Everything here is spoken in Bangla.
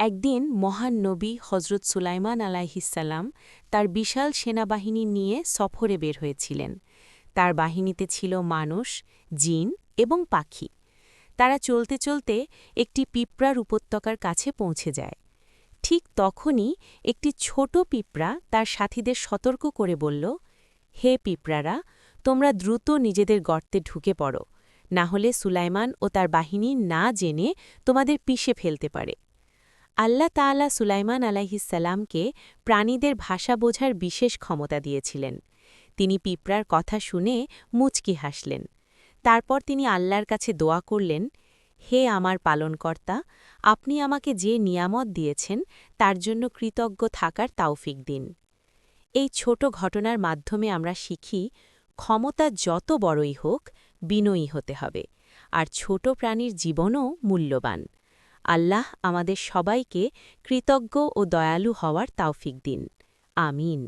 একদিন মহান নবী হজরত সুলাইমান আলাইহিসসালাম তার বিশাল সেনাবাহিনী নিয়ে সফরে বের হয়েছিলেন। তার বাহিনীতে ছিল মানুষ, জিন এবং পাখি। তারা চলতে চলতে একটি পিঁপড়ার উপত্যকার কাছে পৌঁছে যায়। ঠিক তখনই একটি ছোট পিঁপড়া তার সাথীদের সতর্ক করে বলল, হে পিঁপড়ারা, তোমরা দ্রুত নিজেদের গর্তে ঢুকে পড়ো, না হলে সুলাইমান ও তার বাহিনী না জেনে তোমাদের পিষে ফেলতে পারে। আল্লাহ তাআলা সুলাইমান আলাইহিসসালামকে প্রাণীদের ভাষা বোঝার বিশেষ ক্ষমতা দিয়েছিলেন। তিনি পিঁপড়ার কথা শুনে মুচকি হাসলেন। তারপর তিনি আল্লাহর কাছে দোয়া করলেন, হে আমার পালনকর্তা, আপনি আমাকে যে নিয়ামত দিয়েছেন তার জন্য কৃতজ্ঞ থাকার তাওফিক দিন। এই ছোট ঘটনার মাধ্যমে আমরা শিখি, ক্ষমতা যত বড়ই হোক, বিনয়ী হতে হবে, আর ছোট প্রাণীর জীবনও মূল্যবান। আল্লাহ আমাদের সবাইকে কৃতজ্ঞ ও দয়ালু হওয়ার তাওফিক দিন। আমিন।